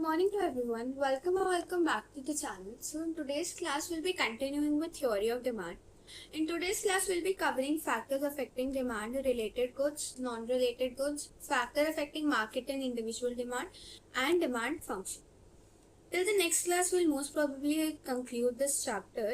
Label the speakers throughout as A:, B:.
A: morning to everyone. Welcome back to the channel. So in today's class we'll be continuing with theory of demand. In today's class we'll be covering factors affecting demand, related goods, non-related goods, factor affecting market and individual demand, and demand function. Till the next class we'll most probably conclude this chapter.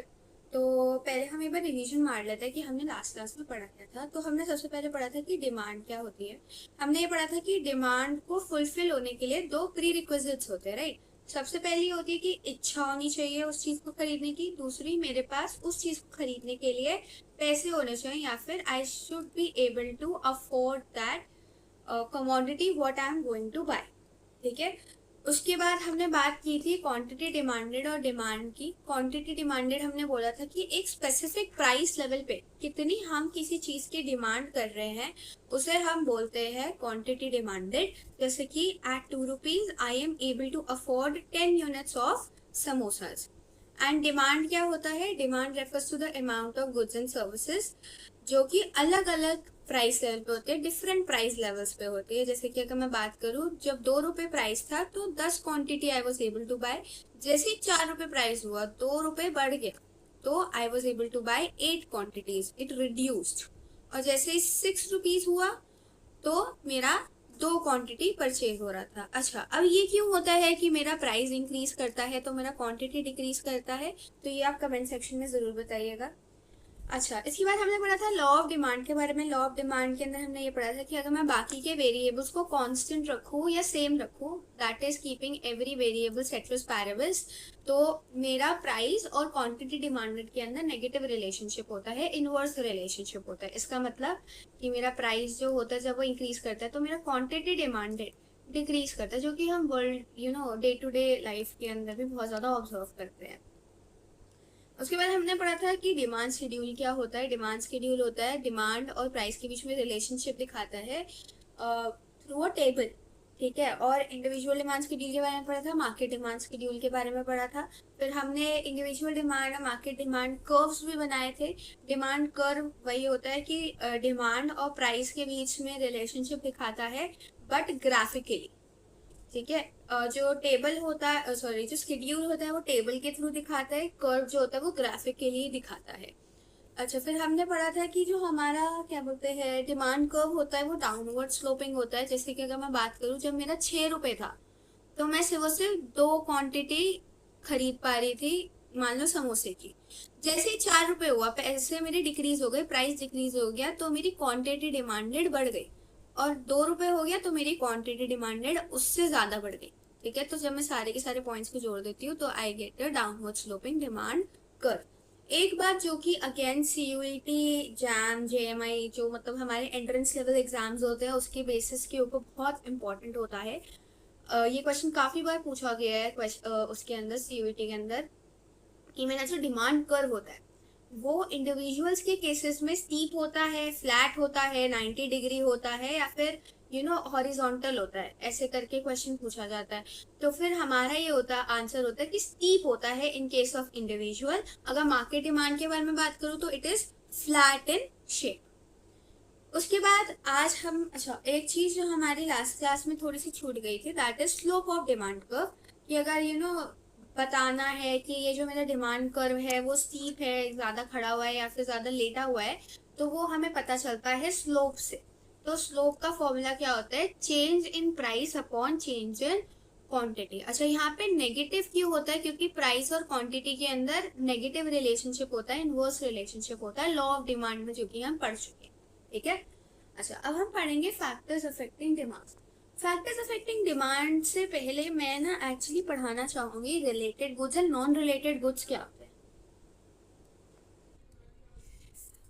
A: तो पहले हम एक बार revision मार लेते हैं कि हमने last class में पढ़ा क्या था। तो हमने सबसे पहले पढ़ा था कि डिमांड क्या होती है। हमने ये पढ़ा था कि डिमांड को फुलफिल होने के लिए दो प्री रिक्विजिट्स होते हैं, राइट। सबसे पहली होती है कि इच्छा होनी चाहिए उस चीज को खरीदने की। दूसरी, मेरे पास उस चीज को खरीदने के लिए पैसे होने चाहिए, या फिर I should be able to afford that commodity what I am going to buy. ठीक है। उसके बाद हमने बात की थी क्वांटिटी डिमांडेड और डिमांड की। क्वांटिटी डिमांडेड हमने बोला था कि एक स्पेसिफिक प्राइस लेवल पे कितनी हम किसी चीज की डिमांड कर रहे हैं उसे हम बोलते हैं क्वांटिटी डिमांडेड। जैसे कि at 2 rupees I am able to afford 10 units of samosas. And demand क्या होता है? Demand refers to the amount of goods and services जो कि अलग अलग प्राइस लेवल पे होते हैं, डिफरेंट प्राइस लेवल्स पे होती है। जैसे कि अगर मैं बात करूं, जब 2 रुपए प्राइस था तो 10 quantity I was able to buy. जैसे ही 4 रुपए प्राइस हुआ, 2 रुपए बढ़ गया तो I was able to buy 8 quantities, it reduced. और जैसे ही 6 रुपीज हुआ तो मेरा 2 क्वांटिटी परचेज हो रहा था। अच्छा, अब ये क्यों होता है कि मेरा प्राइस इंक्रीज करता है तो मेरा क्वांटिटी डिक्रीज करता है? तो ये आप कमेंट सेक्शन में जरूर बताइएगा। अच्छा, इसके बाद हमने पढ़ा था लॉ ऑफ डिमांड के बारे में। लॉ ऑफ डिमांड के अंदर हमने ये पढ़ा था कि अगर मैं बाकी के वेरिएबल्स को कांस्टेंट रखूं या सेम रखूं, that is keeping every variable ceteris paribus, तो मेरा प्राइस और क्वांटिटी डिमांडेड के अंदर नेगेटिव रिलेशनशिप होता है, इनवर्स रिलेशनशिप होता है। इसका मतलब कि मेरा प्राइस जो होता है जब वो इंक्रीज करता है तो मेरा क्वांटिटी डिमांडेड डिक्रीज करता है, जो कि हम world day to day life के अंदर भी बहुत ज्यादा ऑब्जर्व करते हैं। उसके बाद हमने पढ़ा था कि डिमांड शेड्यूल क्या होता है। डिमांड शेड्यूल होता है डिमांड और प्राइस के बीच में रिलेशनशिप दिखाता है थ्रू अ टेबल। ठीक है। और इंडिविजुअल डिमांड शेड्यूल के बारे में पढ़ा था, मार्केट डिमांड शेड्यूल के बारे में पढ़ा था। फिर हमने इंडिविजुअल डिमांड और मार्केट डिमांड कर्व्स भी बनाए थे। डिमांड कर्व वही होता है कि डिमांड और प्राइस के बीच में रिलेशनशिप दिखाता है, बट ग्राफिकली। ठीक है। जो टेबल होता है, जो शेड्यूल होता है वो टेबल के थ्रू दिखाता है, कर्व जो होता है वो ग्राफिकली दिखाता है। अच्छा, फिर हमने पढ़ा था कि जो हमारा क्या बोलते हैं डिमांड कर्व होता है वो डाउनवर्ड स्लोपिंग होता है। जैसे कि अगर मैं बात करूं, जब मेरा 6 रुपए था तो मैं सिर्फ 2 क्वांटिटी खरीद पा रही थी, मान लो समोसे की। जैसे ही 4 रुपए हुआ, पैसे मेरे डिक्रीज हो गए, प्राइस डिक्रीज हो गया, तो मेरी क्वांटिटी डिमांडेड बढ़ गई। और 2 रुपए हो गया तो मेरी क्वांटिटी डिमांडेड उससे ज्यादा बढ़ गई। ठीक है। तो जब मैं सारे के सारे पॉइंट्स को जोड़ देती हूँ तो I get a downward sloping demand curve. एक बात जो कि अगेन सीयूईटी, जैम, जेएमआई, जो मतलब हमारे एंट्रेंस लेवल एग्जाम्स होते हैं उसके बेसिस के ऊपर बहुत इंपॉर्टेंट होता है। ये क्वेश्चन काफी बार पूछा गया है उसके अंदर, सीयूईटी के अंदर, कि मेरा जो डिमांड कर्व होता है वो इंडिविजुअल्स के केसेस में स्टीप होता है, फ्लैट होता है, 90 डिग्री होता है, या फिर हॉरिजॉन्टल होता है। ऐसे करके क्वेश्चन पूछा जाता है। तो फिर हमारा ये आंसर होता है कि स्टीप होता है इन केस ऑफ इंडिविजुअल। अगर मार्केट डिमांड के बारे में बात करूं तो it is flat in shape. उसके बाद आज हम, अच्छा, एक चीज जो हमारी लास्ट क्लास में थोड़ी सी छूट गई थी, that is slope of demand curve. कि अगर बताना है कि ये जो मेरा डिमांड कर्व है वो स्टीप है, ज्यादा खड़ा हुआ है या फिर ज्यादा लेटा हुआ है, तो वो हमें पता चलता है स्लोप से। तो स्लोप का फॉर्मूला क्या होता है? Change in price upon change in quantity. अच्छा, यहाँ पे नेगेटिव क्यों होता है? क्योंकि प्राइस और क्वांटिटी के अंदर नेगेटिव रिलेशनशिप होता है, इनवर्स रिलेशनशिप होता है, लॉ ऑफ डिमांड में, जो कि हम पढ़ चुके हैं। ठीक है। अच्छा, अब हम पढ़ेंगे factors affecting demand. Factors affecting demand से पहले मैं एक्चुअली पढ़ाना चाहूंगी related goods and non related goods क्या होते हैं।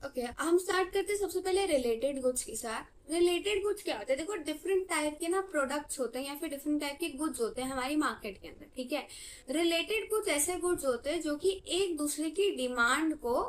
A: ओके, हम स्टार्ट करते हैं सबसे पहले रिलेटेड गुड्स के साथ। रिलेटेड गुड्स क्या होते हैं? देखो, डिफरेंट टाइप के प्रोडक्ट्स होते हैं या फिर डिफरेंट टाइप के गुड्स होते हैं हमारी मार्केट के अंदर। ठीक है। रिलेटेड गुड्स ऐसे गुड्स होते हैं जो कि एक दूसरे की डिमांड को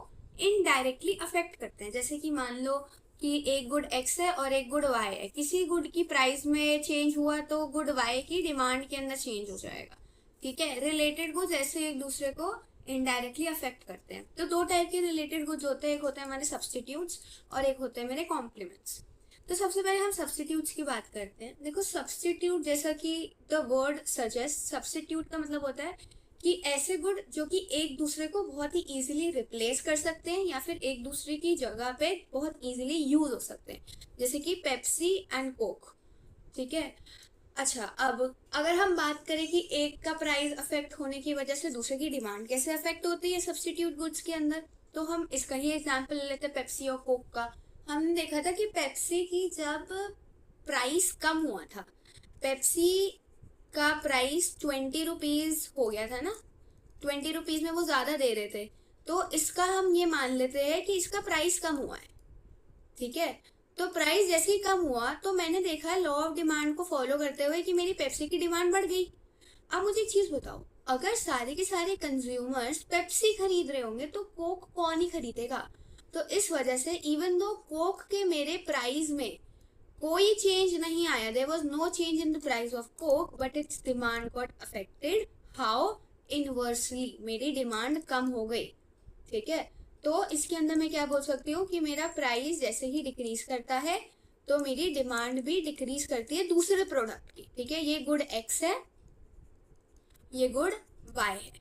A: इनडायरेक्टली अफेक्ट करते हैं। जैसे कि मान लो कि एक गुड एक्स है और एक गुड वाई है। किसी गुड की प्राइस में चेंज हुआ तो गुड वाई की डिमांड के अंदर चेंज हो जाएगा। ठीक है। रिलेटेड गुड्स ऐसे एक दूसरे को इनडायरेक्टली अफेक्ट करते हैं। तो 2 टाइप के रिलेटेड गुड्स होते हैं, एक होते हैं हमारे सब्सटीट्यूट्स और एक होते हैं मेरे कॉम्प्लीमेंट्स। तो सबसे पहले हम सब्स्टिट्यूट्स की बात करते हैं। देखो सब्स्टिट्यूट, जैसा कि द वर्ड सजेस्ट, सब्स्टिट्यूट का मतलब होता है कि ऐसे गुड जो कि एक दूसरे को बहुत ही इजीली रिप्लेस कर सकते हैं या फिर एक दूसरे की जगह पे बहुत इजीली यूज हो सकते हैं, जैसे कि पेप्सी एंड कोक। ठीक है। अच्छा, अब अगर हम बात करें कि एक का प्राइस अफेक्ट होने की वजह से दूसरे की डिमांड कैसे अफेक्ट होती है सब्स्टिट्यूट गुड्स के अंदर, तो हम इसका ही एग्जांपल ले लेते हैं पेप्सी और कोक का। हमने देखा था कि पेप्सी की जब प्राइस कम हुआ था, पेप्सी का प्राइस 20 रुपीज हो गया था ना, 20 रुपीज में वो ज्यादा दे रहे थे, तो इसका हम ये मान लेते हैं कि इसका प्राइस कम हुआ है। ठीक है। तो प्राइस जैसे ही कम हुआ तो मैंने देखा लॉ ऑफ डिमांड को फॉलो करते हुए कि मेरी पेप्सी की डिमांड बढ़ गई। अब मुझे एक चीज बताओ, अगर सारे के सारे कंज्यूमर्स पेप्सी खरीद रहे होंगे तो कोक कौन ही खरीदेगा? तो इस वजह से इवन दो कोक के मेरे प्राइस में कोई चेंज नहीं आया, there was no change in the price of Coke, but its demand got affected. How? Inversely, मेरी डिमांड कम हो गई। ठीक है। तो इसके अंदर मैं क्या बोल सकती हूँ कि मेरा प्राइस जैसे ही डिक्रीज करता है तो मेरी डिमांड भी डिक्रीज करती है दूसरे प्रोडक्ट की। ठीक है, ये गुड एक्स है, ये गुड वाई है।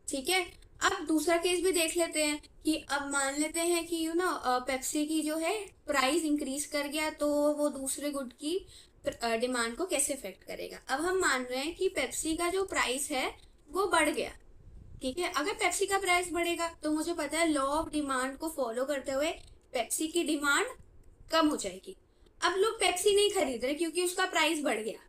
A: ठीक है। अब दूसरा केस भी देख लेते हैं कि अब मान लेते हैं कि पेप्सी की जो है प्राइस इंक्रीज कर गया, तो वो दूसरे गुड की डिमांड को कैसे इफेक्ट करेगा। अब हम मान रहे हैं कि पेप्सी का जो प्राइस है वो बढ़ गया। ठीक है। अगर पेप्सी का प्राइस बढ़ेगा तो मुझे पता है लॉ ऑफ डिमांड को फॉलो करते हुए पेप्सी की डिमांड कम हो जाएगी। अब लोग पेप्सी नहीं खरीद रहे क्योंकि उसका प्राइस बढ़ गया,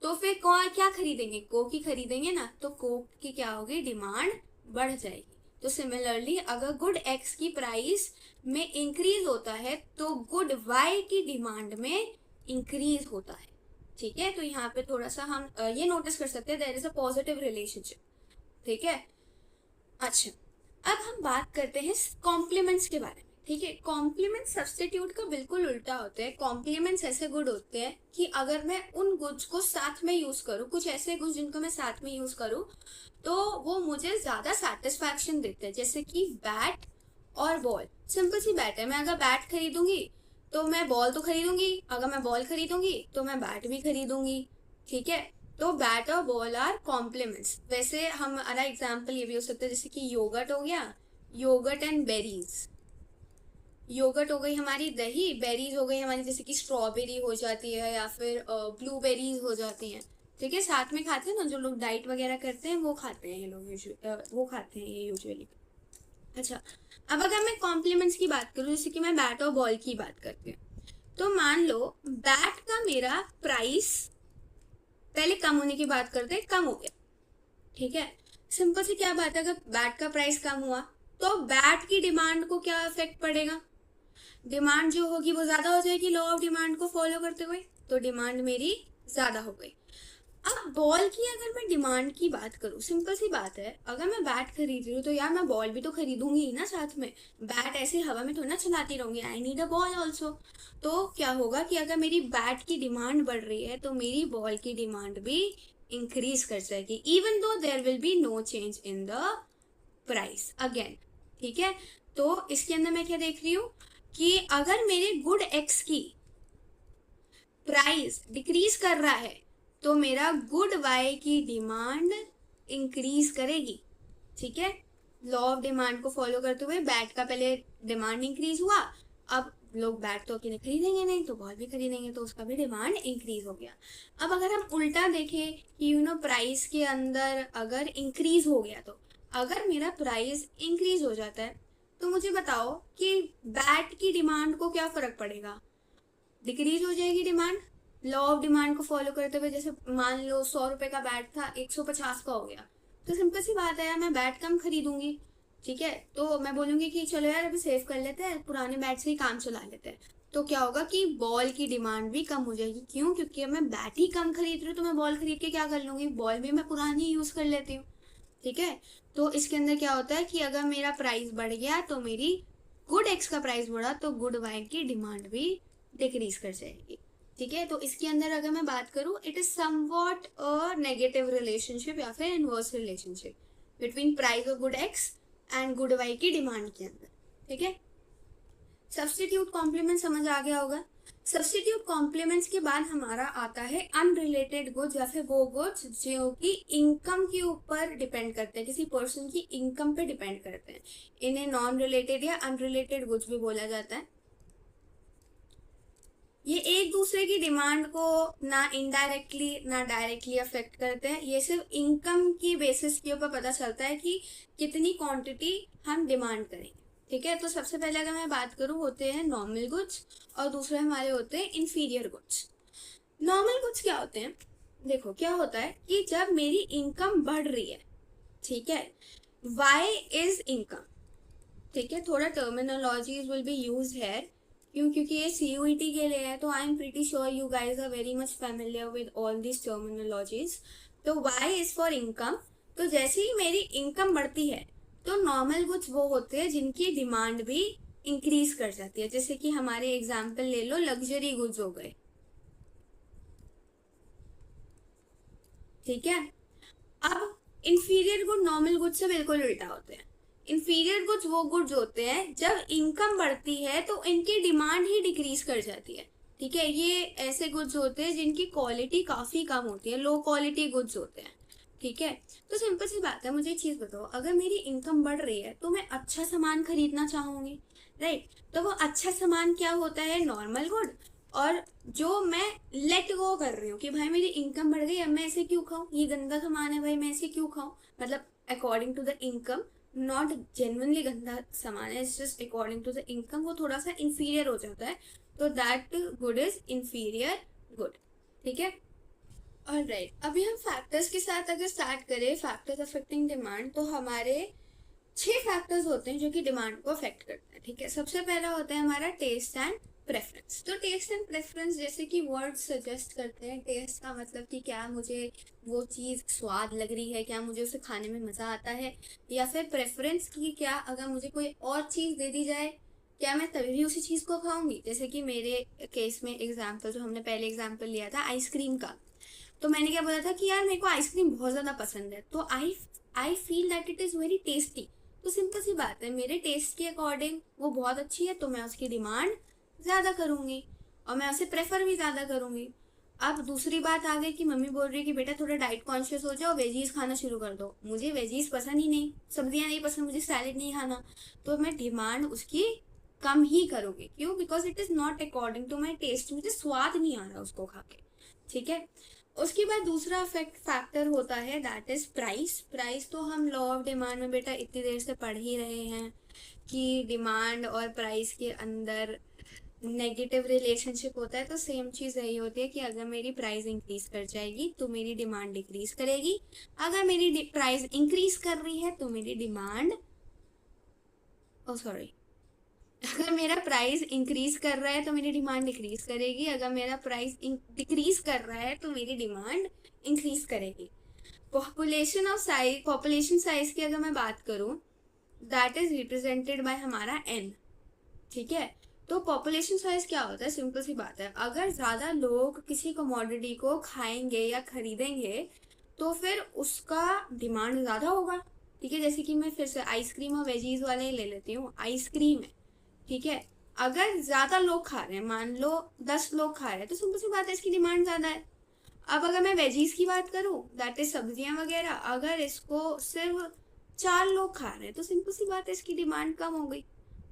A: तो फिर कौन क्या खरीदेंगे? कोक ही खरीदेंगे ना, तो कोक की क्या होगी? डिमांड बढ़ जाएगी। तो सिमिलरली अगर गुड एक्स की प्राइस में इंक्रीज होता है तो गुड वाई की डिमांड में इंक्रीज होता है। ठीक है। तो यहाँ पे थोड़ा सा हम ये नोटिस कर सकते हैं, there is a positive relationship. ठीक है। अच्छा, अब हम बात करते हैं कॉम्प्लीमेंट्स के बारे में। ठीक है। कॉम्प्लीमेंट सब्स्टिट्यूट का बिल्कुल उल्टा होते हैं। कॉम्प्लीमेंट्स ऐसे गुड होते हैं कि अगर मैं उन गुड्स को साथ में यूज करूँ, कुछ ऐसे गुड्स जिनको मैं साथ में यूज करूँ, तो वो मुझे ज्यादा सेटिस्फैक्शन देते हैं। जैसे कि बैट और बॉल। सिंपल सी बात है, मैं अगर बैट खरीदूंगी तो मैं बॉल तो खरीदूंगी, अगर मैं बॉल खरीदूंगी तो मैं बैट भी खरीदूंगी। ठीक है। तो बैट और बॉल आर कॉम्प्लीमेंट्स। वैसे हमारा एग्जाम्पल ये भी हो सकता है, जैसे कि योगर्ट हो गया, योगर्ट एंड बेरीज। योगर्ट हो गई हमारी दही, बेरीज हो गई हमारी जैसे कि स्ट्रॉबेरी हो जाती है या फिर ब्लूबेरीज हो जाती हैं। ठीक है। साथ में खाते हैं ना, जो लोग डाइट वगैरह करते हैं वो खाते हैं ये लोग, वो खाते हैं ये यूजुअली। अच्छा, अब अगर मैं कॉम्प्लीमेंट्स की बात करूँ, जैसे कि मैं बैट और बॉल की बात करती हूँ, तो मान लो बैट का मेरा प्राइस पहले कम होने की बात करते हैं, कम हो गया। ठीक है। सिंपल सी क्या बात है, अगर बैट का प्राइस कम हुआ तो बैट की डिमांड को क्या इफेक्ट पड़ेगा? डिमांड जो होगी वो ज्यादा हो जाएगी लॉ ऑफ डिमांड को फॉलो करते हुए, तो डिमांड मेरी ज्यादा हो गई। अब बॉल की अगर मैं डिमांड की बात करूं, सिंपल सी बात है, अगर मैं बैट खरीद रही हूँ तो यार मैं बॉल भी तो खरीदूंगी ही ना साथ में। बैट ऐसे हवा में थोड़ा ना चलाती रहूंगी, I need a ball also. तो क्या होगा कि अगर मेरी बैट की डिमांड बढ़ रही है तो मेरी बॉल की डिमांड भी इंक्रीज कर जाएगी, even though there will be no change in the price again. ठीक है। तो इसके अंदर मैं क्या देख रही हूँ कि अगर मेरे गुड एक्स की प्राइस डिक्रीज कर रहा है तो मेरा गुड वाई की डिमांड इंक्रीज करेगी। ठीक है। लॉ ऑफ डिमांड को फॉलो करते हुए बैट का पहले डिमांड इंक्रीज हुआ, अब लोग बैट तो अकेले खरीदेंगे नहीं तो बॉल भी खरीदेंगे, तो उसका भी डिमांड इंक्रीज हो गया। अब अगर हम उल्टा देखें कि प्राइस के अंदर अगर इंक्रीज हो गया, तो अगर मेरा प्राइस इंक्रीज हो जाता है तो मुझे बताओ कि बैट की डिमांड को क्या फर्क पड़ेगा? डिक्रीज हो जाएगी डिमांड लॉ ऑफ डिमांड को फॉलो करते हुए। जैसे मान लो 100 रुपए का बैट था, 150 का हो गया, तो सिंपल सी बात है यार मैं बैट कम खरीदूंगी। ठीक है। तो मैं बोलूंगी कि चलो यार अभी सेव कर लेते हैं, पुराने बैट से ही काम चला लेते हैं। तो क्या होगा कि बॉल की डिमांड भी कम हो जाएगी। क्यों? क्योंकि अब मैं बैट ही कम खरीद रही हूँ तो मैं बॉल खरीद के क्या कर लूंगी, बॉल भी मैं पुरानी यूज कर लेती हूँ। ठीक है। तो इसके अंदर क्या होता है कि अगर मेरा प्राइस बढ़ गया तो मेरी गुड एक्स का प्राइस बढ़ा तो गुड वाई की डिमांड भी डिक्रीज कर जाएगी। ठीक है। तो इसके अंदर अगर मैं बात करूं, it is somewhat a negative relationship या फिर inverse relationship between price of good X and good Y की डिमांड के अंदर। ठीक है। सब्स्टिट्यूट कॉम्प्लीमेंट समझ आ गया होगा। सब्स्टिट्यूट कॉम्प्लीमेंट्स के बाद हमारा आता है अनरिलेटेड गुड्स, या फिर वो गुड्स जो कि इनकम के ऊपर डिपेंड करते हैं, किसी पर्सन की इनकम पे डिपेंड करते हैं। इन्हें नॉन रिलेटेड या अनरिलेटेड गुड्स भी बोला जाता है। ये एक दूसरे की डिमांड को ना इनडायरेक्टली ना डायरेक्टली अफेक्ट करते हैं। ये सिर्फ इनकम की बेसिस के ऊपर पता चलता है कि कितनी क्वांटिटी हम डिमांड करेंगे। ठीक है, तो सबसे पहले अगर मैं बात करूं, होते हैं नॉर्मल गुड्स और दूसरे हमारे होते हैं इंफीरियर गुड्स। नॉर्मल गुड्स क्या होते हैं? देखो क्या होता है कि जब मेरी इनकम बढ़ रही है, ठीक है, वाई इज इनकम, ठीक है, थोड़ा terminologies will be use here, क्योंकि ये सीयूईटी के लिए है, तो I am pretty sure you guys are very much familiar with all this terminologies. तो वाई इज फॉर इनकम। तो जैसे ही मेरी इनकम बढ़ती है तो नॉर्मल गुड्स वो होते हैं जिनकी डिमांड भी इंक्रीज कर जाती है। जैसे कि हमारे एग्जाम्पल ले लो, लग्जरी गुड्स हो गए, ठीक है। अब इंफीरियर गुड नॉर्मल गुड से बिल्कुल उल्टा होते हैं। इंफीरियर गुड्स वो गुड्स होते हैं जब इनकम बढ़ती है तो इनकी डिमांड ही डिक्रीज कर जाती है। ठीक है, ये ऐसे गुड्स होते हैं जिनकी क्वालिटी काफी कम होती है, लो क्वालिटी गुड्स होते हैं। ठीक है, तो सिंपल सी बात है, मुझे एक चीज बताओ, अगर मेरी इनकम बढ़ रही है तो मैं अच्छा सामान खरीदना चाहूंगी, राइट। तो वो अच्छा सामान क्या होता है? Normal good. और जो मैं लेट गो कर रही हूँ कि भाई मेरी इनकम बढ़ गई, अब मैं इसे क्यों खाऊं, ये गंदा सामान है भाई, मैं इसे क्यों खाऊं, मतलब according to the income, not genuinely गंदा सामान है, it's just according to the income, वो थोड़ा सा इंफीरियर हो जाता है, तो that good is inferior good. ठीक है, ऑलराइट, अभी हम फैक्टर्स के साथ अगर स्टार्ट करें, फैक्टर्स अफेक्टिंग डिमांड, तो हमारे 6 फैक्टर्स होते हैं जो कि डिमांड को अफेक्ट करते हैं। ठीक है, सबसे पहला होता है हमारा टेस्ट एंड प्रेफरेंस। तो टेस्ट एंड प्रेफरेंस जैसे कि वर्ड सजेस्ट करते हैं, टेस्ट का मतलब कि क्या मुझे वो चीज़ स्वाद लग रही है, क्या मुझे उसे खाने में मज़ा आता है, या फिर प्रेफरेंस की क्या अगर मुझे कोई और चीज़ दे दी जाए क्या मैं तभी भी उसी चीज़ को खाऊंगी। जैसे कि मेरे केस में एग्जाम्पल, जो हमने पहले एग्जाम्पल लिया था आइसक्रीम का, तो मैंने क्या बोला था कि यार मेरे को आइसक्रीम बहुत ज़्यादा पसंद है, तो I feel that it is very tasty. तो सिंपल सी बात है, मेरे टेस्ट के अकॉर्डिंग वो बहुत अच्छी है, तो मैं उसकी डिमांड ज़्यादा करूँगी और मैं उसे प्रेफर भी ज़्यादा करूँगी। अब दूसरी बात आ गई कि मम्मी बोल रही है कि बेटा थोड़ा डाइट कॉन्शियस हो जाओ, वेजीज खाना शुरू कर दो। मुझे वेजीज पसंद ही नहीं, सब्जियां नहीं पसंद, मुझे सैलेड नहीं खाना, तो मैं डिमांड उसकी कम ही करूँगी। क्यों? Because it is not according to my taste, मुझे स्वाद नहीं आ रहा उसको खा के। ठीक है, उसके बाद दूसरा फैक्टर होता है दैट इज प्राइस। प्राइस तो हम लॉ ऑफ डिमांड में बेटा इतनी देर से पढ़ ही रहे हैं कि डिमांड और प्राइस के अंदर नेगेटिव रिलेशनशिप होता है। तो सेम चीज़ यही होती है कि अगर मेरी प्राइस इंक्रीज कर जाएगी तो मेरी डिमांड डिक्रीज करेगी, अगर मेरी प्राइस इंक्रीज कर रही है तो मेरी डिमांड अगर मेरा प्राइस इंक्रीज कर रहा है तो मेरी डिमांड डिक्रीज करेगी, अगर मेरा प्राइस डिक्रीज कर रहा है तो मेरी डिमांड इंक्रीज करेगी। पॉपुलेशन साइज की अगर मैं बात करूं, दैट इज रिप्रेजेंटेड बाय हमारा n। ठीक है, तो पॉपुलेशन साइज क्या होता है? सिंपल सी बात है, अगर ज्यादा लोग किसी कमोडिटी को खाएंगे या खरीदेंगे तो फिर उसका डिमांड ज्यादा होगा। ठीक है, जैसे कि मैं फिर से आइसक्रीम और वेजीज वाले ही ले लेती हूँ। आइसक्रीम है, ठीक है, अगर ज्यादा लोग खा रहे हैं, मान लो 10 लोग खा रहे हैं, तो सिंपल सी बात है इसकी डिमांड ज्यादा है। अब अगर मैं वेजीज की बात करूं, दैट इज सब्जियां वगैरह, अगर इसको सिर्फ 4 लोग खा रहे हैं तो सिंपल सी बात है इसकी डिमांड कम हो गई।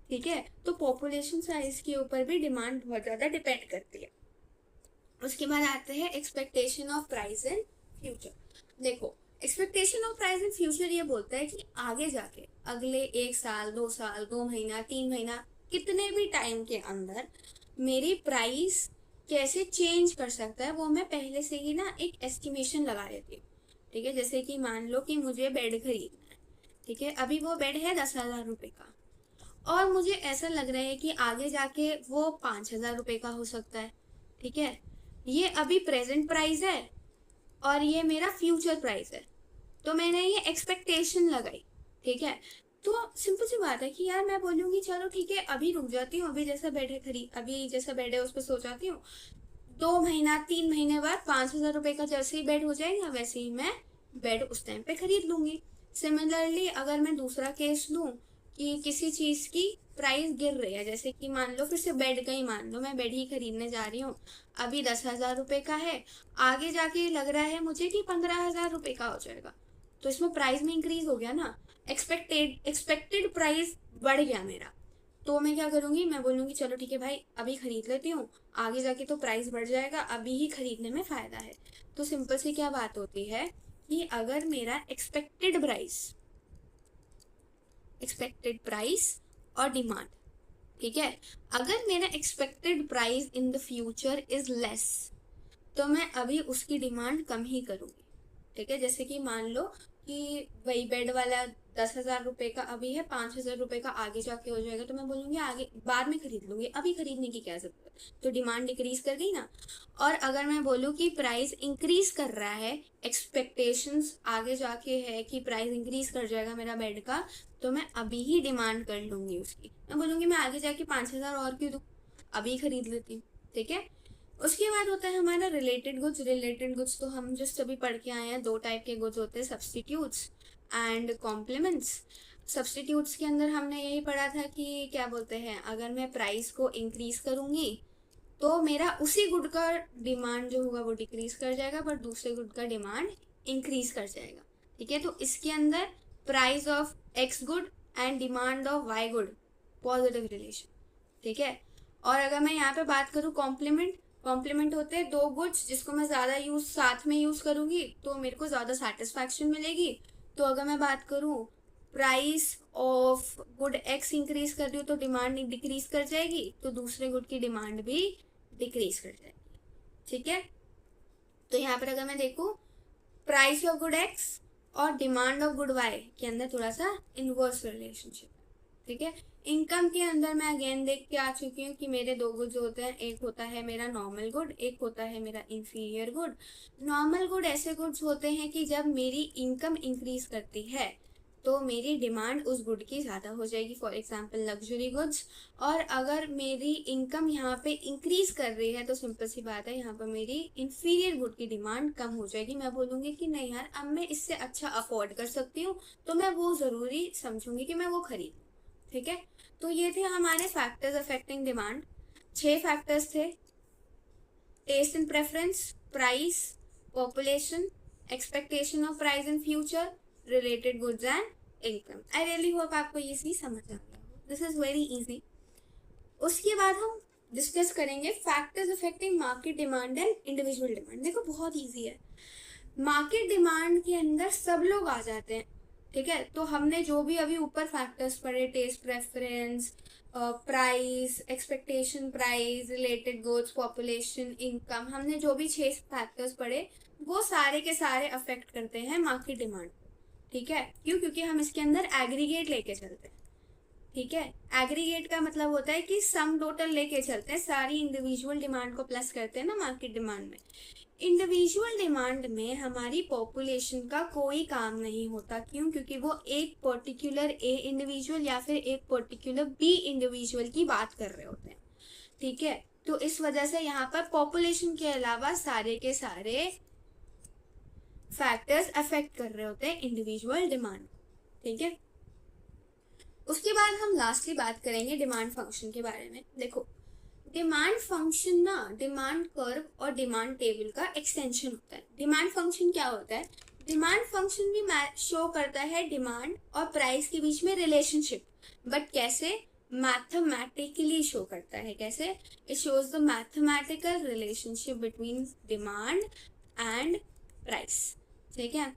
A: ठीक है, तो पॉपुलेशन साइज के ऊपर भी डिमांड बहुत ज्यादा डिपेंड करती है। उसके बाद आते हैं expectation of price in future. देखो, expectation of price in future ये बोलता है कि आगे जाके अगले 1 साल 2 साल 2 महीना 3 महीना कितने भी टाइम के अंदर मेरी प्राइस कैसे चेंज कर सकता है, वो मैं पहले से ही ना एक एस्टिमेशन लगा लेती हूँ। ठीक है, जैसे कि मान लो कि मुझे बेड खरीदना है, ठीक है, अभी वो बेड है 10,000 रुपये का, और मुझे ऐसा लग रहा है कि आगे जाके वो 5,000 रुपये का हो सकता है। ठीक है, ये अभी प्रेजेंट प्राइस है और ये मेरा फ्यूचर प्राइस है, तो मैंने ये एक्सपेक्टेशन लगाई। ठीक है, तो सिंपल सी बात है कि यार मैं बोलूंगी चलो ठीक है अभी रुक जाती हूँ, अभी जैसा बेड है अभी जैसा बेड है उस पर सो जाती हूँ, 2 महीना 3 महीने बाद 5,000 रुपये का जैसे ही बेड हो जाएगा वैसे ही मैं बेड उस टाइम पे खरीद लूंगी। सिमिलरली अगर मैं दूसरा केस लूँ कि किसी चीज की प्राइस गिर रही है, जैसे कि मान लो फिर से बेड का ही मान लो, मैं बेड ही खरीदने जा रही हूँ, अभी 10,000 रुपए का है, आगे जाके लग रहा है मुझे कि 15,000 रुपए का हो जाएगा, तो इसमें प्राइस में इंक्रीज हो गया ना, एक्सपेक्टेड प्राइस बढ़ गया मेरा। तो मैं क्या करूंगी, मैं बोलूंगी चलो ठीक है भाई अभी खरीद लेती हूँ, आगे जाके तो प्राइस बढ़ जाएगा, अभी ही खरीदने में फायदा है। तो सिंपल सी क्या बात होती है कि अगर मेरा एक्सपेक्टेड प्राइस और डिमांड, ठीक है, अगर मेरा expected price in the future is less, तो मैं अभी उसकी डिमांड कम ही करूंगी। ठीक है, जैसे कि मान लो कि वही बेड वाला 10,000 रुपए का अभी है, 5,000 रुपए का आगे जाके हो जाएगा, तो मैं बोलूंगी आगे बाद में खरीद लूंगी, अभी खरीदने की क्या जरूरत है, तो डिमांड डिक्रीज कर गई ना। और अगर मैं बोलूँ कि प्राइस इंक्रीज कर रहा है, एक्सपेक्टेशंस आगे जाके है कि प्राइस इंक्रीज कर जाएगा मेरा बेड का, तो मैं अभी ही डिमांड कर लूंगी उसकी, मैं बोलूंगी मैं आगे जाके 5,000 और क्यों दूं, अभी खरीद लेती हूँ। ठीक है, उसके बाद होता है हमारा रिलेटेड गुड्स। रिलेटेड गुड्स तो हम जस्ट अभी पढ़ के आए हैं, दो टाइप के गुड्स होते हैं, सब्सटीट्यूट्स एंड कॉम्प्लीमेंट्स। सब्सटीट्यूट्स के अंदर हमने यही पढ़ा था कि क्या बोलते हैं, अगर मैं प्राइस को इंक्रीज करूंगी तो मेरा उसी गुड का डिमांड जो होगा वो डिक्रीज कर जाएगा, बट दूसरे गुड का डिमांड इंक्रीज कर जाएगा। ठीक है, तो इसके अंदर price of X good and demand of Y good, positive relation. ठीक है, और अगर मैं यहाँ पे बात करूँ कॉम्प्लीमेंट, कॉम्प्लीमेंट होते हैं दो गुड्स जिसको मैं ज्यादा यूज साथ में यूज करूंगी तो मेरे को ज्यादा सेटिस्फैक्शन मिलेगी। तो अगर मैं बात करूँ price of good x increase कर रही हूँ तो डिमांड डिक्रीज कर जाएगी, तो दूसरे गुड की डिमांड भी डिक्रीज कर जाएगी। ठीक है, तो यहाँ पर अगर मैं देखूँ प्राइस ऑफ गुड एक्स और डिमांड ऑफ गुड वाई के अंदर थोड़ा सा इनवर्स रिलेशनशिप है। ठीक है, इनकम के अंदर मैं अगेन देख के आ चुकी हूँ कि मेरे दो गुड्स होते हैं, एक होता है मेरा नॉर्मल गुड, एक होता है मेरा इंफीरियर गुड। नॉर्मल गुड ऐसे गुड्स होते हैं कि जब मेरी इनकम इंक्रीज करती है तो मेरी डिमांड उस गुड की ज़्यादा हो जाएगी, फॉर एग्जाम्पल लग्जरी गुड्स। और अगर मेरी इनकम यहाँ पे इंक्रीज कर रही है तो सिंपल सी बात है यहाँ पर मेरी इंफीरियर गुड की डिमांड कम हो जाएगी, मैं बोलूँगी कि नहीं यार अब मैं इससे अच्छा अफोर्ड कर सकती हूँ, तो मैं वो ज़रूरी समझूंगी कि मैं वो खरीदूँ। ठीक है, तो ये थे हमारे फैक्टर्स अफेक्टिंग डिमांड। 6 फैक्टर्स थे, taste and preference, price, population, expectation of price in future, related goods and income. I really hope आपको ये चीज समझ आ गया, दिस इज वेरी इजी। उसके बाद हम डिस्कस करेंगे factors affecting market demand and individual demand. देखो बहुत इजी है, मार्केट डिमांड के अंदर सब लोग आ जाते हैं। ठीक है, तो हमने जो भी अभी ऊपर फैक्टर्स पढ़े, test preference, price, expectation price, related goods, population, income, हमने जो भी 6 फैक्टर्स पढ़े वो सारे के सारे अफेक्ट करते हैं मार्केट डिमांड। ठीक है, क्यों, क्योंकि हम इसके अंदर एग्रीगेट लेके चलते हैं। ठीक है, एग्रीगेट का मतलब होता है कि सम टोटल लेके चलते हैं, सारी इंडिविजुअल डिमांड को प्लस करते हैं ना मार्केट डिमांड में। इंडिविजुअल डिमांड में हमारी पॉपुलेशन का कोई काम नहीं होता, क्यों, क्योंकि वो एक पर्टिकुलर ए इंडिविजुअल या फिर एक पर्टिकुलर बी इंडिविजुअल की बात कर रहे होते हैं। ठीक है, तो इस वजह से यहाँ पर पॉपुलेशन के अलावा सारे के सारे फैक्टर्स अफेक्ट कर रहे होते हैं इंडिविजुअल डिमांड। ठीक है, उसके बाद हम लास्टली बात करेंगे डिमांड फंक्शन के बारे में। देखो डिमांड फंक्शन ना डिमांड कर्व और डिमांड टेबल का एक्सटेंशन होता है। डिमांड फंक्शन क्या होता है, डिमांड फंक्शन भी शो करता है डिमांड और प्राइस के बीच में रिलेशनशिप, बट कैसे, मैथमेटिकली शो करता है। कैसे, it shows the mathematical relationship between demand and price. ठीक है,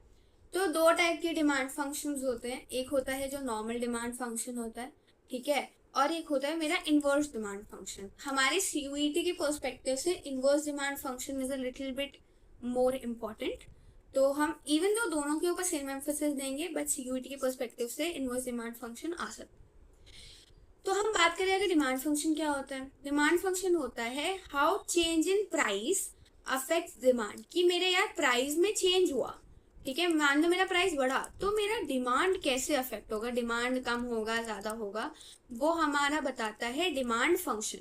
A: तो दो टाइप के डिमांड फंक्शंस होते हैं, एक होता है जो नॉर्मल डिमांड फंक्शन होता है, ठीक है, और एक होता है मेरा इनवर्स डिमांड फंक्शन। हमारे सीयूईटी के पर्सपेक्टिव से inverse demand function is a little bit more important, तो हम इवन दो दोनों के ऊपर सेम एम्फेसिस देंगे, बट सीयूईटी के पर्सपेक्टिव से इनवर्स डिमांड फंक्शन आ सकता है। तो हम बात करें अगर डिमांड फंक्शन क्या होता है, डिमांड फंक्शन होता है how change in price affects demand, कि मेरे यार प्राइस में चेंज हुआ, ठीक है, मान लो मेरा प्राइस बढ़ा तो मेरा डिमांड कैसे अफेक्ट होगा, डिमांड कम होगा ज्यादा होगा, वो हमारा बताता है डिमांड फंक्शन।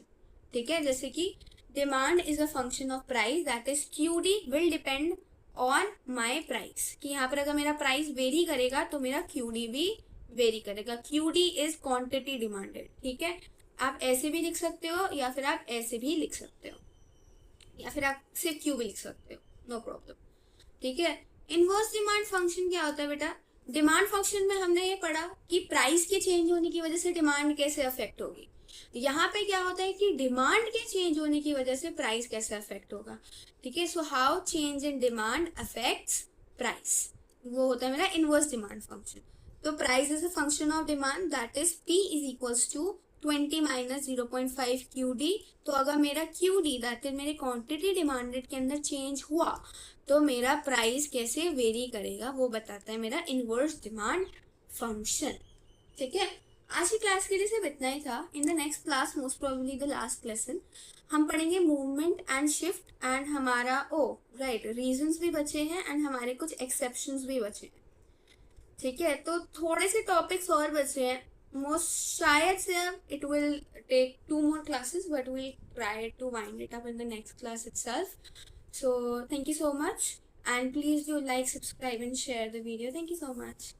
A: ठीक है, जैसे कि demand is a function of price that is QD will depend on my price, कि यहाँ पर अगर मेरा प्राइस वेरी करेगा तो मेरा क्यूडी भी वेरी करेगा। Q D is quantity demanded, ठीक है। आप ऐसे भी लिख सकते हो या फिर आप ऐसे भी लिख सकते हो, या फिर आप सिर्फ क्यू भी लिख सकते हो, नो प्रॉब्लम, ठीक है। इनवर्स डिमांड फंक्शन क्या होता है बेटा? डिमांड फंक्शन में हमने ये पढ़ा कि प्राइस के चेंज होने की वजह से डिमांड कैसे अफेक्ट होगी। यहाँ पे क्या होता है कि डिमांड के चेंज होने की वजह से प्राइस कैसे अफेक्ट होगा, ठीक है। So how change in demand affects price, वो होता है मेरा इनवर्स डिमांड फंक्शन। तो price is a function of demand, that is P is equals to 20 minus 0.5 Q D. तो अगर मेरा क्यू डी दैट इज मेरे क्वांटिटी डिमांडेड के अंदर चेंज हुआ तो मेरा प्राइस कैसे वेरी करेगा वो बताता है मेरा इनवर्स डिमांड फंक्शन, ठीक है। आज की क्लास के लिए सिर्फ इतना ही था। In the next class, most probably the last lesson, हम पढ़ेंगे मूवमेंट एंड शिफ्ट एंड हमारा राइट रीजंस भी बचे हैं एंड हमारे कुछ एक्सेप्शंस भी बचे हैं, ठीक है। तो थोड़े से टॉपिक्स और बचे हैं, मोस्ट शायद से it will take 2 more classes, but we'll try to wind it up in the next class itself. So thank you so much, and please do like, subscribe and share the video. Thank you so much.